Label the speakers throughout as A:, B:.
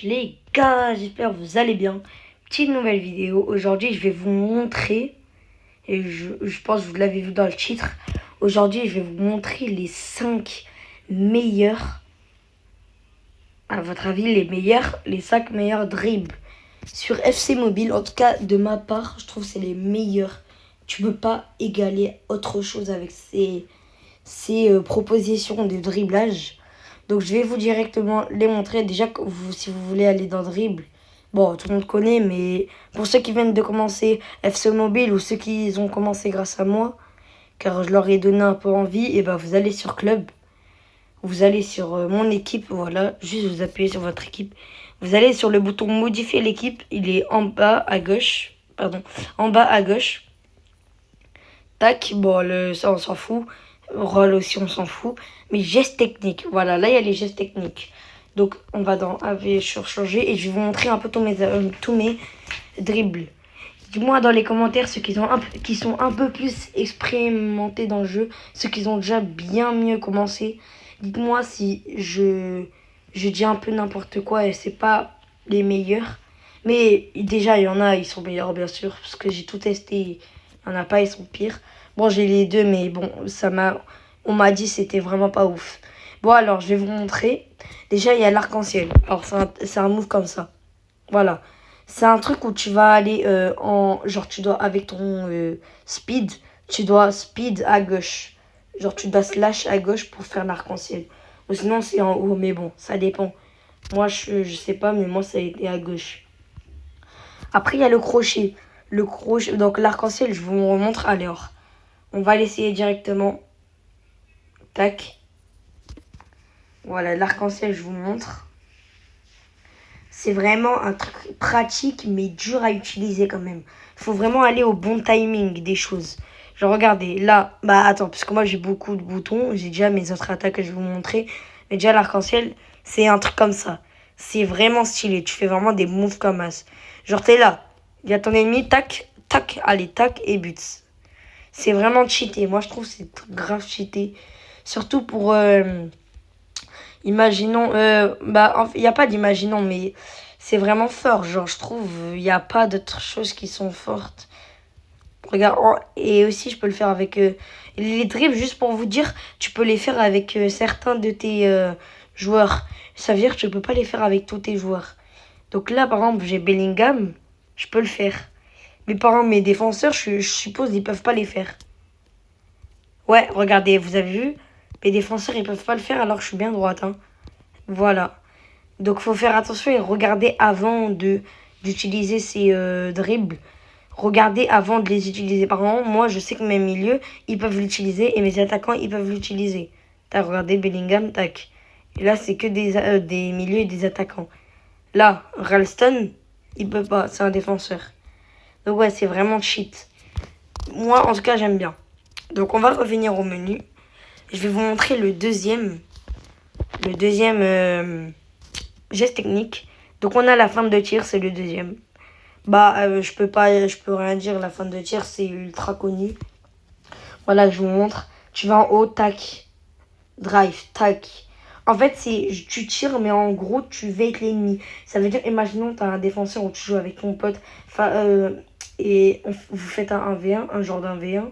A: Les gars, j'espère que vous allez bien. Petite nouvelle vidéo. Aujourd'hui, je vais vous montrer, et je pense que vous l'avez vu dans le titre. Aujourd'hui, je vais vous montrer les 5 meilleurs, à votre avis, les 5 meilleurs dribbles sur FC Mobile. En tout cas, de ma part, je trouve que c'est les meilleurs. Tu peux pas égaler autre chose avec ces propositions de dribblage. Donc je vais vous directement les montrer. Déjà, si vous voulez aller dans dribble, bon, tout le monde connaît, mais pour ceux qui viennent de commencer FC Mobile ou ceux qui ont commencé grâce à moi, car je leur ai donné un peu envie, et ben vous allez sur club, vous allez sur mon équipe, voilà, juste vous appuyez sur votre équipe. Vous allez sur le bouton modifier l'équipe, il est en bas à gauche, pardon, en bas à gauche. Tac, bon, ça on s'en fout. Rôle aussi, on s'en fout. Mais gestes techniques, voilà, là il y a les gestes techniques. Donc on va dans AV sur changer et je vais vous montrer un peu tous mes dribbles. Dis-moi dans les commentaires ceux qui sont un peu plus expérimentés dans le jeu, ceux qui ont déjà bien mieux commencé. Dites-moi si je dis un peu n'importe quoi et c'est pas les meilleurs. Mais déjà, il y en a, ils sont meilleurs, bien sûr, parce que j'ai tout testé. Il n'y en a pas, ils sont pires. Bon, j'ai les deux, mais bon, on m'a dit que c'était vraiment pas ouf. Bon, alors, je vais vous montrer. Déjà, il y a l'arc-en-ciel. Alors, c'est un move comme ça. Voilà. C'est un truc où tu vas aller genre, tu dois, avec ton speed, tu dois speed à gauche. Genre, tu dois slash à gauche pour faire l'arc-en-ciel. Ou sinon, c'est en haut, mais bon, ça dépend. Moi, je sais pas, mais moi, ça a été à gauche. Après, il y a le crochet. Le crochet, donc l'arc-en-ciel, je vous montre. Alors, on va l'essayer directement. Tac. Voilà, l'arc-en-ciel, je vous montre. C'est vraiment un truc pratique, mais dur à utiliser quand même. Il faut vraiment aller au bon timing des choses. Genre, regardez, là, bah attends, parce que moi, j'ai beaucoup de boutons. J'ai déjà mes autres attaques que je vais vous montrer. Mais déjà, l'arc-en-ciel, c'est un truc comme ça. C'est vraiment stylé. Tu fais vraiment des moves comme as. Genre, t'es là. Il y a ton ennemi, tac, tac, allez, tac, et but. C'est vraiment cheaté. Moi, je trouve que c'est grave cheaté. Surtout pour... imaginons... il n'y a pas d'imaginons, mais c'est vraiment fort. Genre, je trouve, il n'y a pas d'autres choses qui sont fortes. Regarde, et aussi, je peux le faire avec... les dribbles, juste pour vous dire, tu peux les faire avec certains de tes joueurs. Ça veut dire que tu peux pas les faire avec tous tes joueurs. Donc là, par exemple, j'ai Bellingham, je peux le faire. Mais par exemple, mes défenseurs, je suppose, ils peuvent pas les faire. Ouais, regardez, vous avez vu? Mes défenseurs, ils peuvent pas le faire alors que je suis bien droite. Hein. Voilà. Donc, faut faire attention et regarder avant d'utiliser ces dribbles. Regardez avant de les utiliser. Par exemple, moi, je sais que mes milieux, ils peuvent l'utiliser et mes attaquants, ils peuvent l'utiliser. T'as regardé Bellingham, tac. Et là, c'est que des milieux et des attaquants. Là, Ralston, il peut pas, c'est un défenseur. Donc ouais, c'est vraiment cheat. Moi, en tout cas, j'aime bien. Donc on va revenir au menu. Je vais vous montrer le deuxième geste technique. Donc on a la feinte de tir, c'est le deuxième. Je peux rien dire, la feinte de tir, c'est ultra connu. Voilà, je vous montre. Tu vas en haut, tac, drive, tac. En fait, tu tires, mais en gros, tu vaites l'ennemi. Ça veut dire, imaginons, tu as un défenseur où tu joues avec ton pote, et vous faites un 1v1, un genre d'un V1.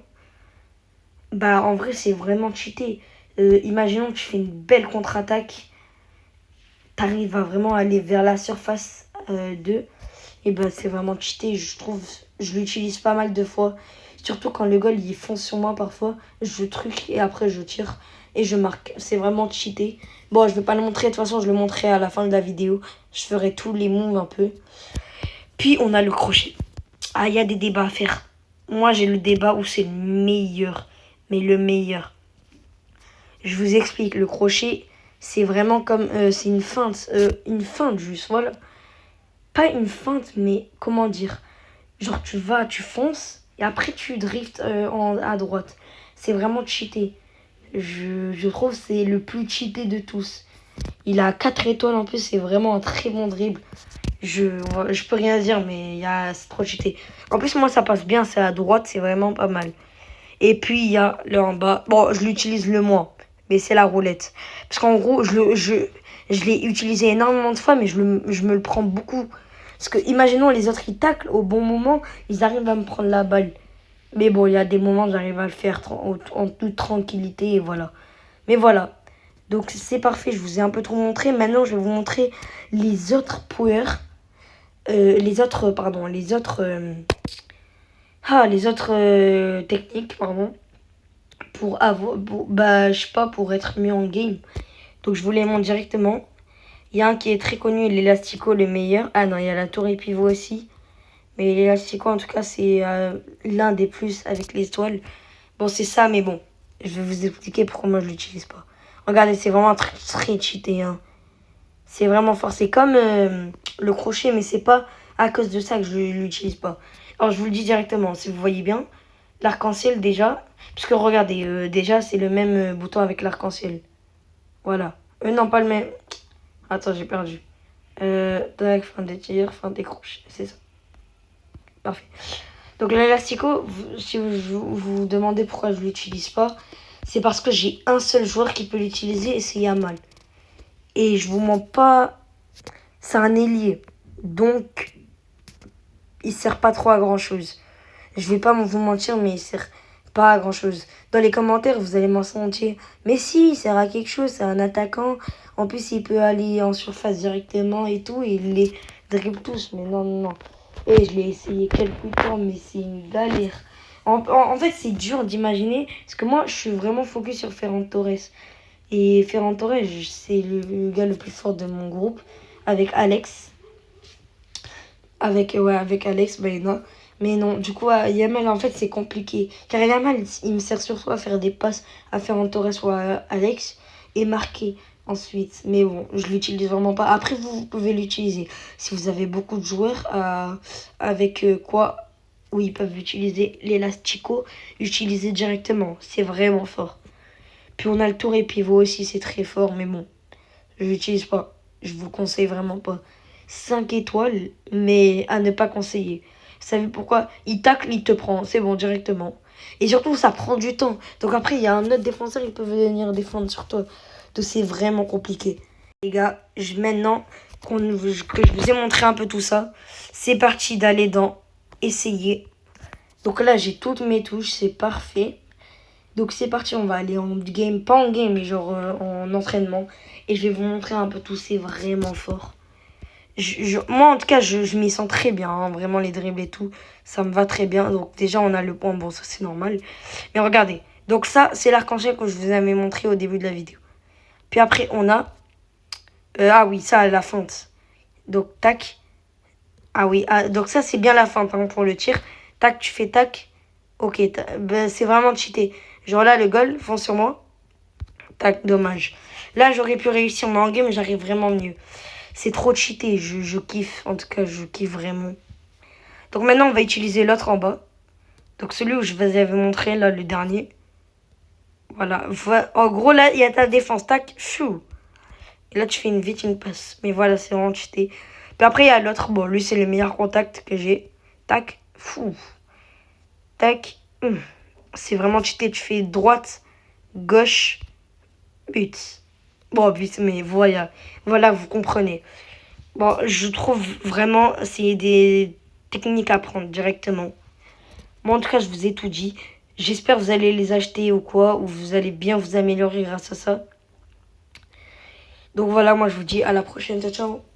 A: Bah, en vrai, c'est vraiment cheaté. Imaginons que tu fais une belle contre-attaque. T'arrives à vraiment aller vers la surface d'eux. Et ben, c'est vraiment cheaté. Je trouve, je l'utilise pas mal de fois. Surtout quand le goal, il fonce sur moi parfois. Je truc et après, je tire. Et je marque. C'est vraiment cheaté. Bon, je vais pas le montrer. De toute façon, je le montrerai à la fin de la vidéo. Je ferai tous les moves un peu. Puis, on a le crochet. Ah, il y a des débats à faire. Moi, j'ai le débat où c'est le meilleur. Mais le meilleur. Je vous explique. Le crochet, c'est vraiment comme... c'est une feinte juste, voilà. Pas une feinte, mais comment dire? Genre, tu fonces, et après, tu drifts à droite. C'est vraiment cheaté. Je trouve que c'est le plus cheaté de tous. Il a 4 étoiles en plus, c'est vraiment un très bon dribble. Je peux rien dire, mais c'est trop cheaté. En plus, moi, ça passe bien, c'est à droite, c'est vraiment pas mal. Et puis, il y a le en bas. Bon, je l'utilise le moins, mais c'est la roulette. Parce qu'en gros, Je l'ai utilisé énormément de fois, mais je me le prends beaucoup. Parce que, imaginons, les autres, ils taclent au bon moment, ils arrivent à me prendre la balle. Mais bon, il y a des moments où j'arrive à le faire en toute tranquillité, et voilà. Mais voilà. Donc, c'est parfait, je vous ai un peu trop montré. Maintenant, je vais vous montrer les autres powers. Les autres techniques, pardon. Pour avoir, je sais pas, pour être mieux en game. Donc, je vous les montre directement. Il y a un qui est très connu, l'élastico, le meilleur. Ah non, il y a la tour et pivot aussi. Mais l'élastico, en tout cas, c'est l'un des plus avec les étoiles. Bon, c'est ça, mais bon. Je vais vous expliquer pourquoi moi je l'utilise pas. Regardez, c'est vraiment très, très cheaté. Hein. C'est vraiment fort. C'est comme le crochet, mais c'est pas à cause de ça que je l'utilise pas. Alors, je vous le dis directement, si vous voyez bien. L'arc-en-ciel, déjà. Parce que regardez, déjà, c'est le même bouton avec l'arc-en-ciel. Voilà. Non, pas le même. Attends, j'ai perdu. Tac, fin des tirs, fin des crochets. C'est ça. Parfait. Donc l'élastico, si vous demandez pourquoi je ne l'utilise pas, c'est parce que j'ai un seul joueur qui peut l'utiliser et c'est Yamal. Et je vous mens pas, c'est un ailier. Donc, il sert pas trop à grand chose. Je vais pas vous mentir, mais il sert pas à grand chose. Dans les commentaires, vous allez m'en sentir. Mais si, il sert à quelque chose, c'est un attaquant. En plus, il peut aller en surface directement et tout. Et il les dribble tous. Mais non, non, non. Et je l'ai essayé quelques temps, mais c'est une galère. En fait, c'est dur d'imaginer. Parce que moi, je suis vraiment focus sur Ferran Torres. Et Ferran Torres, c'est le gars le plus fort de mon groupe. Avec Alex. Avec Alex, ben non. Mais non, du coup, Yamal, en fait, c'est compliqué. Car Yamal, il me sert surtout à faire des passes à Ferran Torres ou à Alex et marquer ensuite. Mais bon, je l'utilise vraiment pas. Après, vous pouvez l'utiliser. Si vous avez beaucoup de joueurs avec quoi où ils peuvent utiliser l'élastico, utiliser directement. C'est vraiment fort. Puis on a le tour et pivot aussi, c'est très fort. Mais bon, je l'utilise pas. Je vous conseille vraiment pas. 5 étoiles, mais à ne pas conseiller. Vous savez pourquoi? Il tacle, il te prend. C'est bon, directement. Et surtout, ça prend du temps. Donc après, il y a un autre défenseur, il peut venir défendre sur toi. Donc c'est vraiment compliqué. Les gars, maintenant que je vous ai montré un peu tout ça, c'est parti d'aller dans essayer. Donc là, j'ai toutes mes touches, c'est parfait. Donc c'est parti, on va aller en game, pas en game, mais genre en entraînement. Et je vais vous montrer un peu tout, c'est vraiment fort. Moi, en tout cas, je m'y sens très bien. Hein, vraiment, les dribbles et tout, ça me va très bien. Donc, déjà, on a le point. Bon, ça, c'est normal. Mais regardez. Donc, ça, c'est l'arc-en-ciel que je vous avais montré au début de la vidéo. Puis après, on a... ah oui, ça, la feinte. Donc, tac. Ah oui, donc ça, c'est bien la feinte hein, pour le tir. Tac, tu fais tac. Ok, ben, c'est vraiment cheaté. Genre là, le goal, fonce sur moi. Tac, dommage. Là, j'aurais pu réussir mon game, mais j'arrive vraiment mieux. C'est trop cheaté, je kiffe. En tout cas, je kiffe vraiment. Donc maintenant, on va utiliser l'autre en bas. Donc celui où je vous avais montré, là, le dernier. Voilà. En gros, là, il y a ta défense. Tac, chou. Et là, tu fais une passe. Mais voilà, c'est vraiment cheaté. Puis après, il y a l'autre. Bon, lui, c'est le meilleur contact que j'ai. Tac, fou. Tac. C'est vraiment cheaté. Tu fais droite, gauche, but. Bon, but, mais voilà. Voilà, vous comprenez. Bon, je trouve vraiment, c'est des techniques à prendre directement. Moi, en tout cas, je vous ai tout dit. J'espère que vous allez les acheter ou quoi, ou vous allez bien vous améliorer grâce à ça. Donc voilà, moi, je vous dis à la prochaine. Ciao, ciao.